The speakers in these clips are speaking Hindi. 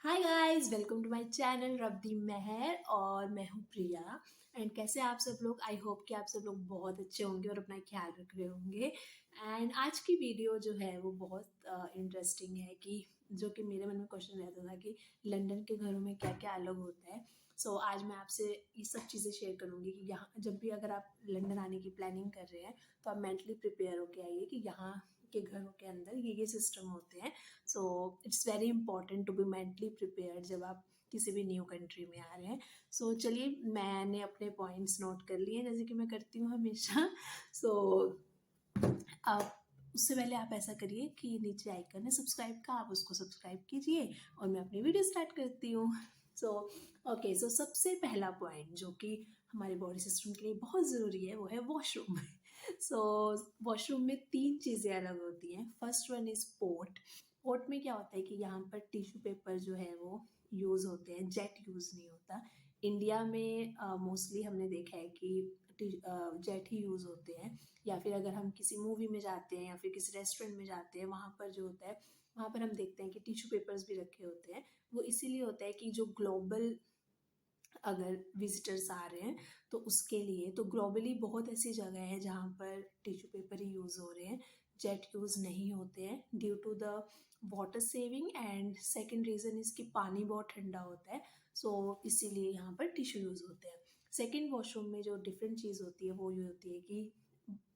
Hi guys, welcome to my channel Rabdi Mehar. और मैं हूँ प्रिया। एंड कैसे आप सब लोग? आई होप कि आप सब लोग बहुत अच्छे होंगे और अपना ख्याल रख रहे होंगे। एंड आज की वीडियो जो है वो बहुत इंटरेस्टिंग है कि जो कि मेरे मन में क्वेश्चन रहता था कि लंदन के घरों में क्या क्या अलग होता है। आज मैं आपसे ये सब चीज़ें शेयर करूँगी कि यहाँ जब भी अगर आप लंदन आने की प्लानिंग कर रहे हैं तो आप मेंटली प्रिपेयर होके आइए कि यहाँ के घरों के अंदर ये सिस्टम होते हैं। So it's very important to be mentally prepared जब आप किसी भी न्यू कंट्री में आ रहे हैं। चलिए, मैंने अपने पॉइंट्स नोट कर लिए जैसे कि मैं करती हूँ हमेशा। सो आप उससे पहले आप ऐसा करिए कि नीचे आइकन है सब्सक्राइब का, आप उसको सब्सक्राइब कीजिए और मैं अपनी वीडियो स्टार्ट करती हूँ। सो सबसे पहला पॉइंट जो कि हमारे बॉडी सिस्टम के लिए बहुत ज़रूरी है वो है वॉशरूम। वॉशरूम में तीन चीज़ें अलग होती हैं। First one is port. Port में क्या होता है कि यहाँ पर टिश्यू पेपर जो है वो यूज़ होते हैं, जेट यूज़ नहीं होता। इंडिया में मोस्टली हमने देखा है कि जेट ही यूज़ होते हैं। या फिर अगर हम किसी मूवी में जाते हैं या फिर किसी रेस्टोरेंट में जाते हैं, वहाँ पर जो होता है वहाँ पर हम देखते हैं कि टिश्यू पेपर्स भी रखे होते हैं। वो इसीलिए होता है कि जो ग्लोबल अगर विजिटर्स आ रहे हैं तो उसके लिए, तो ग्लोबली बहुत ऐसी जगह है जहाँ पर टिश्यू पेपर ही यूज़ हो रहे हैं, जेट यूज़ नहीं होते हैं due to the water saving. And second reason इसकी पानी बहुत ठंडा होता है, इसीलिए यहाँ पर टिश्यू यूज़ होते हैं। सेकेंड, वॉशरूम में जो डिफरेंट चीज़ होती है वो ये होती है कि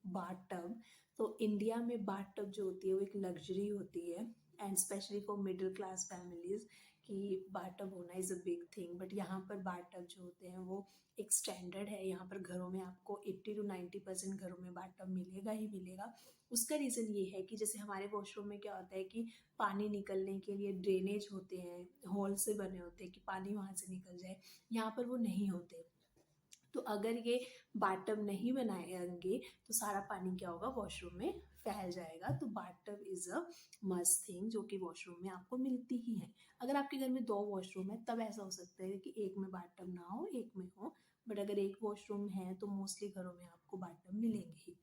बाथ टब। तो इंडिया में बाथ टब जो होती है वो एक लग्जरी होती है and specially for middle class families कि बाथ टब होना is a big thing. But यहाँ पर बाथ टब जो होते हैं वो एक स्टैंडर्ड है। यहाँ पर घरों में आपको 80 to 90% घरों में बाथ टब मिलेगा ही मिलेगा। उसका रीज़न ये है कि जैसे हमारे वॉशरूम में क्या होता है कि पानी निकलने के लिए ड्रेनेज होते हैं, होल से बने होते हैं कि पानी वहाँ से निकल जाए, यहाँ पर वो नहीं होते। तो अगर ये बाथ टब नहीं बनाएंगे तो सारा पानी क्या होगा, वॉशरूम में फैल जाएगा। तो bath tub is a must thing जो कि वॉशरूम में आपको मिलती ही है। अगर आपके घर में 2 वॉशरूम है तब ऐसा हो सकता है कि एक में बाथ टब ना हो, एक में हो। बट अगर एक वॉशरूम है तो मोस्टली घरों में आपको बाथ टब मिलेंगे ही।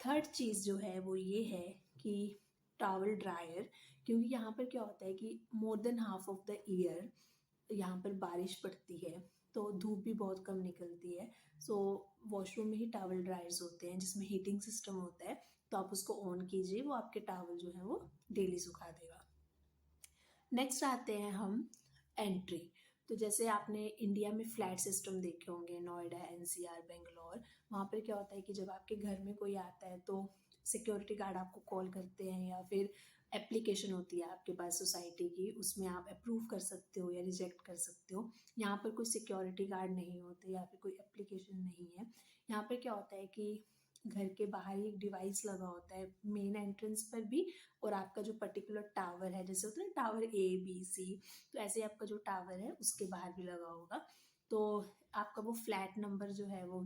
थर्ड चीज़ जो है वो ये है कि टॉवल ड्रायर। क्योंकि यहाँ पर क्या होता है कि more than half of the year यहाँ पर बारिश पड़ती है तो धूप भी बहुत कम निकलती है। सो वॉशरूम में ही टॉवल ड्रायर्स होते हैं जिसमें हीटिंग सिस्टम होता है। तो आप उसको ऑन कीजिए, वो आपके टॉवल जो है वो डेली सुखा देगा। नेक्स्ट आते हैं हम एंट्री। तो जैसे आपने इंडिया में फ्लैट सिस्टम देखे होंगे, नोएडा, एनसीआर, बेंगलोर। वहाँ पर क्या होता है कि जब आपके घर में कोई आता है तो सिक्योरिटी गार्ड आपको कॉल करते हैं या फिर एप्लीकेशन होती है आपके पास सोसाइटी की, उसमें आप अप्रूव कर सकते हो या रिजेक्ट कर सकते हो। यहाँ पर कोई सिक्योरिटी गार्ड नहीं होते या फिर कोई एप्लीकेशन नहीं है। यहाँ पर क्या होता है कि घर के बाहर ही एक डिवाइस लगा होता है मेन एंट्रेंस पर भी, और आपका जो पर्टिकुलर टावर है, जैसे होता है ना टावर A B C, तो ऐसे आपका जो टावर है उसके बाहर भी लगा होगा। तो आपका वो फ्लैट नंबर जो है वो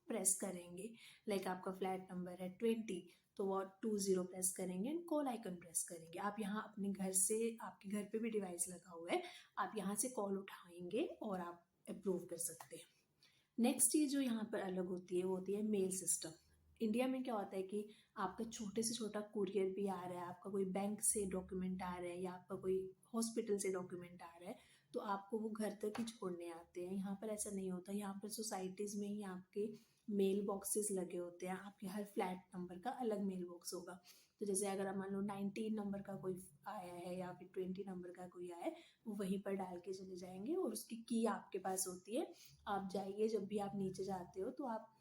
प्रेस करेंगे, लाइक आपका फ्लैट नंबर है 20, तो वो 20 प्रेस करेंगे एंड कॉल आइकन प्रेस करेंगे। आप यहाँ अपने घर से, आपके घर पे भी डिवाइस लगा हुआ है, आप यहाँ से कॉल उठाएंगे और आप अप्रूव कर सकते हैं। नेक्स्ट चीज़ जो यहाँ पर अलग होती है वो होती है मेल सिस्टम। इंडिया में क्या होता है कि आपका छोटे से छोटा कुरियर भी आ रहा है, आपका कोई बैंक से डॉक्यूमेंट आ रहा है या आपका कोई हॉस्पिटल से डॉक्यूमेंट आ रहा है, तो आपको वो घर तक ही छोड़ने आते हैं। यहाँ पर ऐसा नहीं होता। यहाँ पर सोसाइटीज़ में ही आपके मेल बॉक्सेस लगे होते हैं, आपके हर फ्लैट नंबर का अलग मेल बॉक्स होगा। तो जैसे अगर आप मान लो 19 नंबर का कोई आया है या फिर 20 नंबर का कोई आया है, वो वहीं पर डाल के चले जाएंगे और उसकी की आपके पास होती है। आप जाइए, जब भी आप नीचे जाते हो तो आप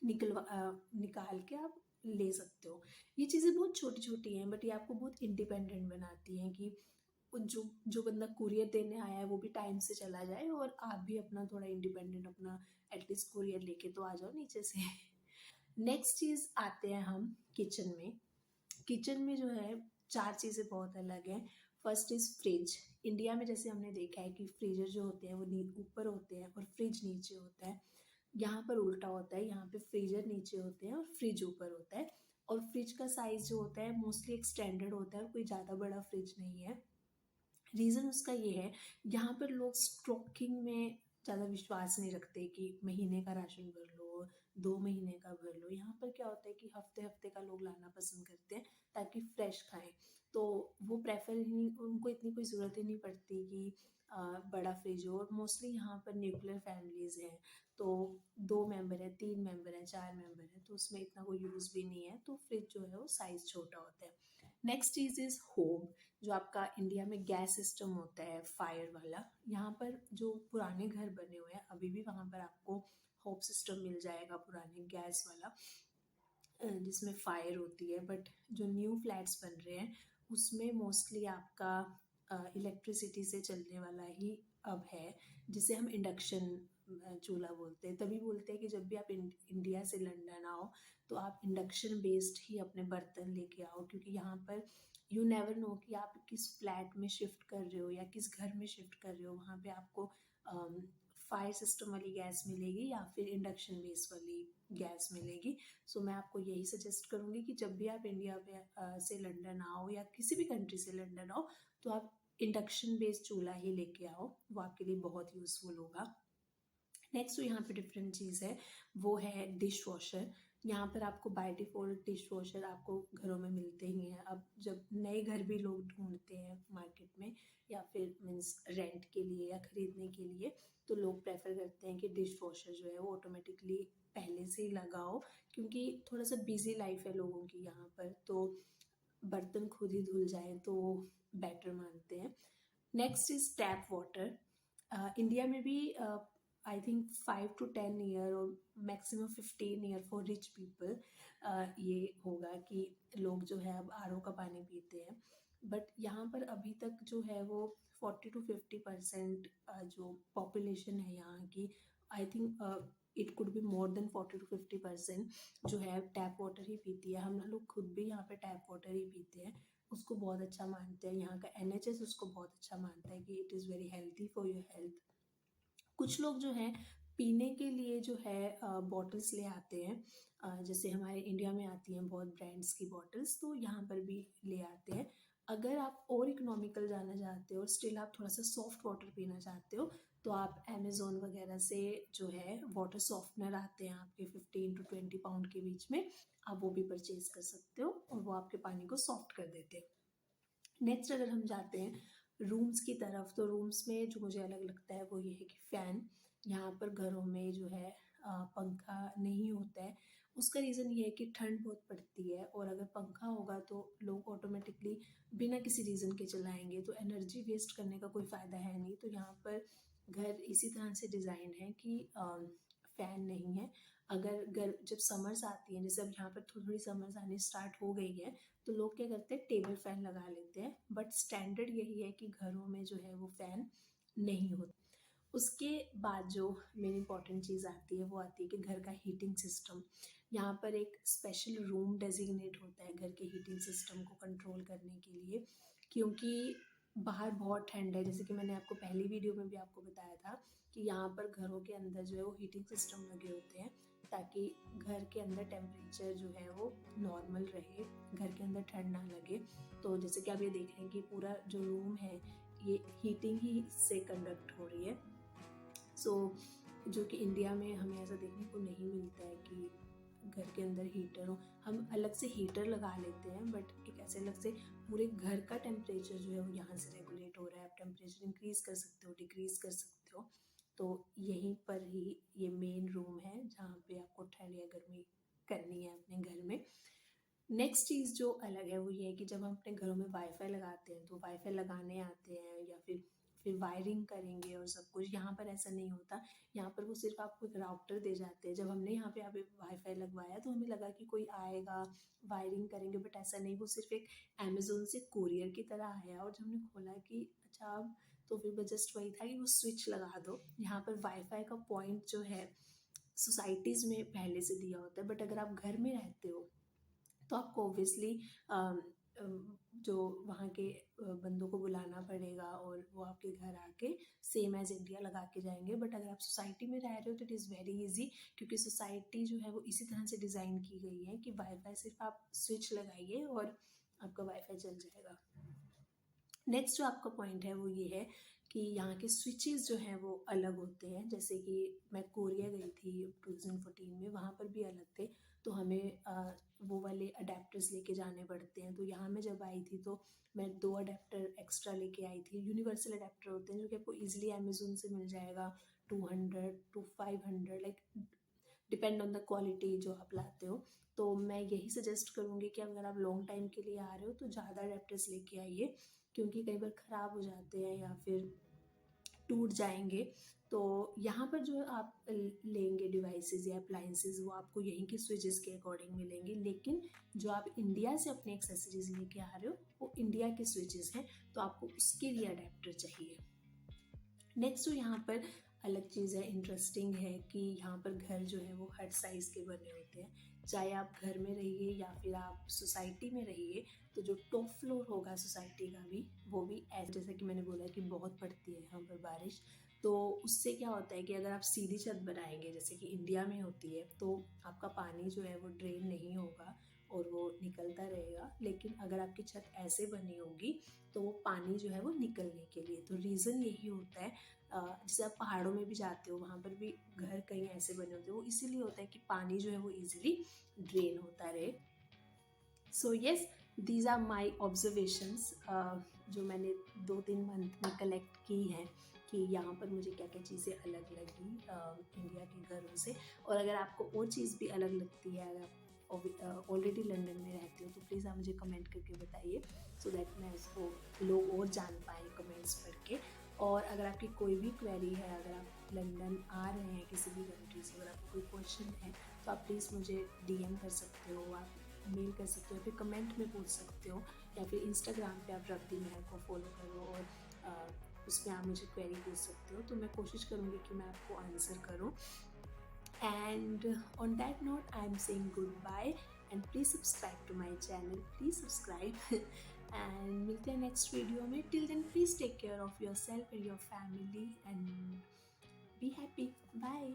निकाल के आप ले सकते हो। ये चीज़ें बहुत छोटी छोटी हैं बट ये आपको बहुत इंडिपेंडेंट बनाती हैं कि जो जो बंदा कुरियर देने आया है वो भी टाइम से चला जाए और आप भी अपना थोड़ा इंडिपेंडेंट, अपना एटलीस्ट कुरियर लेके तो आ जाओ नीचे से। नेक्स्ट चीज़ आते हैं हम किचन में। किचन में जो है 4 चीज़ें बहुत अलग हैं। First is fridge. इंडिया में जैसे हमने देखा है कि फ्रीजर जो होते हैं वो ऊपर होते हैं और फ्रिज नीचे होता है। यहाँ पर उल्टा होता है, यहाँ पे फ्रीजर नीचे होते हैं और फ्रिज ऊपर होता है। और फ्रिज का साइज़ जो होता है मोस्टली एक स्टैंडर्ड होता है और कोई ज़्यादा बड़ा फ्रिज नहीं है। रीज़न उसका ये है, यहाँ पर लोग स्टॉकिंग में ज़्यादा विश्वास नहीं रखते कि महीने का राशन भर लो, 2 महीने का भर लो। यहाँ पर क्या होता है कि हफ्ते-हफ्ते का लोग लाना पसंद करते हैं ताकि फ्रेश खाएँ। तो वो प्रेफ़र ही नहीं, उनको इतनी कोई ज़रूरत ही नहीं पड़ती कि बड़ा फ्रिज हो। और मोस्टली यहाँ पर न्यूक्लियर फैमिलीज़ हैं, तो 2 मेंबर हैं, 3 मेंबर हैं, 4 मेंबर हैं, तो उसमें इतना कोई यूज़ भी नहीं है, तो फ्रिज जो है वो साइज़ छोटा होता है। नेक्स्ट चीज़ इज़ होम, जो आपका इंडिया में गैस सिस्टम होता है फायर वाला। यहाँ पर जो पुराने घर बने हुए हैं अभी भी वहाँ पर आपको होप सिस्टम मिल जाएगा, पुराने गैस वाला, जिसमें फायर होती है। बट जो न्यू फ्लैट्स बन रहे हैं उसमें मोस्टली आपका इलेक्ट्रिसिटी से चलने वाला ही अब है, जिसे हम इंडक्शन चूल्हा बोलते हैं। तभी बोलते हैं कि जब भी आप इंडिया से लंदन आओ तो आप इंडक्शन बेस्ड ही अपने बर्तन लेके आओ, क्योंकि यहाँ पर यू नेवर नो कि आप किस फ्लैट में शिफ्ट कर रहे हो या किस घर में शिफ्ट कर रहे हो। वहाँ पे आपको फायर सिस्टम वाली गैस मिलेगी या फिर इंडक्शन बेस वाली गैस मिलेगी। सो मैं आपको यही सजेस्ट करूँगी कि जब भी आप इंडिया पे से लंदन आओ या किसी भी कंट्री से लंदन आओ तो आप इंडक्शन बेस्ड चूल्हा ही लेके आओ, वो आपके लिए बहुत यूज़फुल होगा। नेक्स्ट जो यहाँ पे डिफरेंट चीज़ है वो है डिश वॉशर। यहाँ पर आपको बाय डिफ़ॉल्ट डिश वॉशर आपको घरों में मिलते ही हैं। अब जब नए घर भी लोग ढूंढते हैं मार्केट में या फिर मीन्स रेंट के लिए या ख़रीदने के लिए, तो लोग प्रेफर करते हैं कि डिश वॉशर जो है वो ऑटोमेटिकली पहले से ही लगाओ, क्योंकि थोड़ा सा बिजी लाइफ है लोगों की यहाँ पर, तो बर्तन खुद ही धुल जाएँ तो बेटर मानते हैं। Next is tap water. India में भी आई थिंक 5 to 10 ईयर और maximum 15 year for rich people ये होगा कि लोग जो है अब आरओ का पानी पीते हैं। बट यहाँ पर अभी तक जो है वो 40 to 50% जो पॉपुलेशन है यहाँ की, I think it could be more than 40 to 50% जो है टैप वाटर ही पीती है। हम लोग खुद भी यहाँ पे टैप वाटर ही पीते हैं, उसको बहुत अच्छा मानते हैं। यहाँ का एनएचएस उसको बहुत अच्छा मानता है कि it is very healthy for your health. कुछ लोग जो हैं पीने के लिए जो है बॉटल्स ले आते हैं, जैसे हमारे इंडिया में आती हैं बहुत ब्रांड्स की बॉटल्स, तो यहाँ पर भी ले आते हैं। अगर आप और इकोनॉमिकल जाना चाहते हो और स्टिल आप थोड़ा सा सॉफ्ट वाटर पीना चाहते हो तो आप अमेज़ोन वगैरह से जो है वाटर सॉफ्टनर आते हैं आपके 15 to 20 पाउंड के बीच में, आप वो भी परचेज कर सकते हो और वो आपके पानी को सॉफ्ट कर देते हैं। नेक्स्ट अगर हम जाते हैं रूम्स की तरफ, तो रूम्स में जो मुझे अलग लगता है वो ये है कि फ़ैन। यहाँ पर घरों में जो है पंखा नहीं होता है। उसका रीज़न ये है कि ठंड बहुत पड़ती है और अगर पंखा होगा तो लोग ऑटोमेटिकली बिना किसी रीज़न के चलाएंगे, तो एनर्जी वेस्ट करने का कोई फ़ायदा है नहीं। तो यहाँ पर घर इसी तरह से डिज़ाइन है कि फ़ैन नहीं है। अगर जब समर्स आती हैं, जैसे अब यहाँ पर थोड़ी थोड़ी समर्स आनी स्टार्ट हो गई है, तो लोग क्या करते हैं टेबल फैन लगा लेते हैं। बट स्टैंडर्ड यही है कि घरों में जो है वो फैन नहीं होता। उसके बाद जो मेन इंपॉर्टेंट चीज़ आती है वो आती है कि घर का हीटिंग सिस्टम। यहाँ पर एक स्पेशल रूम डेजिग्नेट होता है घर के हीटिंग सिस्टम को कंट्रोल करने के लिए, क्योंकि बाहर बहुत ठंड है। जैसे कि मैंने आपको पहली वीडियो में भी आपको बताया था कि यहाँ पर घरों के अंदर जो है वो हीटिंग सिस्टम लगे होते हैं ताकि घर के अंदर टेम्परेचर जो है वो नॉर्मल रहे, घर के अंदर ठंड ना लगे। तो जैसे कि आप ये देख रहे हैं कि पूरा जो रूम है ये हीटिंग ही से कंडक्ट हो रही है। सो जो कि इंडिया में हमें ऐसा देखने को नहीं मिलता है कि घर के अंदर हीटर हो। हम अलग से हीटर लगा लेते हैं बट एक ऐसे अलग से पूरे घर का टेम्परेचर जो है वो यहाँ से रेगुलेट हो रहा है। आप टेम्परेचर इंक्रीज़ कर सकते हो, डिक्रीज़ कर सकते हो। तो यहीं पर ही ये मेन रूम है जहाँ पे आपको ठंड या गर्मी करनी है अपने घर में। नेक्स्ट चीज़ जो अलग है वो ये है कि जब हम अपने घरों में वाईफाई लगाते हैं तो वाईफाई लगाने आते हैं या फिर वायरिंग करेंगे और सब कुछ, यहाँ पर ऐसा नहीं होता। यहाँ पर वो सिर्फ आपको एक राउटर दे जाते हैं। जब हमने यहाँ पे वाईफाई लगवाया तो हमें लगा कि कोई आएगा वायरिंग करेंगे, बट ऐसा नहीं। वो सिर्फ एक अमेज़ोन से कोरियर की तरह आया और जब हमने खोला कि अच्छा अब, तो फिर बस जस्ट वही था कि वो स्विच लगा दो। यहाँ पर वाईफाई का पॉइंट जो है सोसाइटीज़ में पहले से दिया होता है, बट अगर आप घर में रहते हो तो आपको ऑब्वियसली जो वहाँ के बंदों को बुलाना पड़ेगा और वो आपके घर आके सेम एज इंडिया लगा के जाएंगे। बट अगर आप सोसाइटी में रह रहे हो तो इट इज़ वेरी इजी, क्योंकि सोसाइटी जो है वो इसी तरह से डिज़ाइन की गई है कि वाईफाई सिर्फ आप स्विच लगाइए और आपका वाईफाई चल जाएगा। नेक्स्ट जो आपका पॉइंट है वो ये है कि यहाँ के स्विचेस जो हैं वो अलग होते हैं। जैसे कि मैं कोरिया गई थी 2014 में, वहाँ पर भी अलग थे, तो हमें वो वाले अडेप्टर्स लेके जाने पड़ते हैं। तो यहाँ मैं जब आई थी तो मैं 2 अडेप्टर एक्स्ट्रा लेके आई थी। यूनिवर्सल अडेप्टर होते हैं जो कि आपको ईजिली अमेज़न से मिल जाएगा, 200 to 500, like depend on the quality जो आप लाते हो। तो मैं यही सजेस्ट करूँगी कि अगर आप लॉन्ग टाइम के लिए आ रहे हो तो ज़्यादा अडेप्टर्स लेके आइए, क्योंकि कई बार ख़राब हो जाते हैं या फिर टूट जाएंगे। तो यहाँ पर जो आप लेंगे डिवाइसेस या अप्लाइंसेस, वो आपको यहीं के स्विचेस के अकॉर्डिंग मिलेंगे, लेकिन जो आप इंडिया से अपने एक्सेसरीज लेके आ रहे हो वो इंडिया के स्विचेस हैं, तो आपको उसके लिए अडेप्टर चाहिए। नेक्स्ट जो यहाँ पर अलग चीज़ है, इंटरेस्टिंग है, कि यहाँ पर घर जो है वो हर साइज़ के बने होते हैं। चाहे आप घर में रहिए या फिर आप सोसाइटी में रहिए, तो जो टॉप फ्लोर होगा सोसाइटी का भी, वो भी ऐसे, जैसा कि मैंने बोला कि बहुत पड़ती है यहाँ पर बारिश, तो उससे क्या होता है कि अगर आप सीधी छत बनाएंगे जैसे कि इंडिया में होती है, तो आपका पानी जो है वो ड्रेन नहीं होगा और वो निकलता रहेगा। लेकिन अगर आपकी छत ऐसे बनी होगी तो वो पानी जो है वो निकलने के लिए, तो रीज़न यही होता है। जैसे आप पहाड़ों में भी जाते हो, वहाँ पर भी घर कहीं ऐसे बने होते हैं, वो इसीलिए होता है कि पानी जो है वो इजीली ड्रेन होता रहे। So yes, these are my observations जो मैंने 2-3 मंथ में कलेक्ट की हैं, कि यहाँ पर मुझे क्या क्या चीज़ें अलग लगी इंडिया के घरों से। और अगर आपको और चीज़ भी अलग लगती है, अगर आप ऑलरेडी लंदन में रहते हो, तो प्लीज़ आप मुझे कमेंट करके बताइए, सो दैट मैं उसको लोग और जान पाएँ कमेंट्स पढ़ के। और अगर आपकी कोई भी क्वेरी है, अगर आप लंदन आ रहे हैं किसी भी कंट्री से, अगर आपको कोई क्वेश्चन है, तो आप प्लीज़ मुझे डीएम कर सकते हो, आप मेल कर सकते हो, फिर कमेंट में पूछ सकते हो, या फिर इंस्टाग्राम पे आप रब्दी महर को फॉलो करो और उसमें आप मुझे क्वेरी पूछ सकते हो, तो मैं कोशिश करूँगी कि मैं आपको आंसर करूँ। And on that note I am saying good bye, and please subscribe to my channel, please subscribe and मिलते हैं नेक्स्ट वीडियो में। Till then please take care of yourself and your family and be happy. Bye.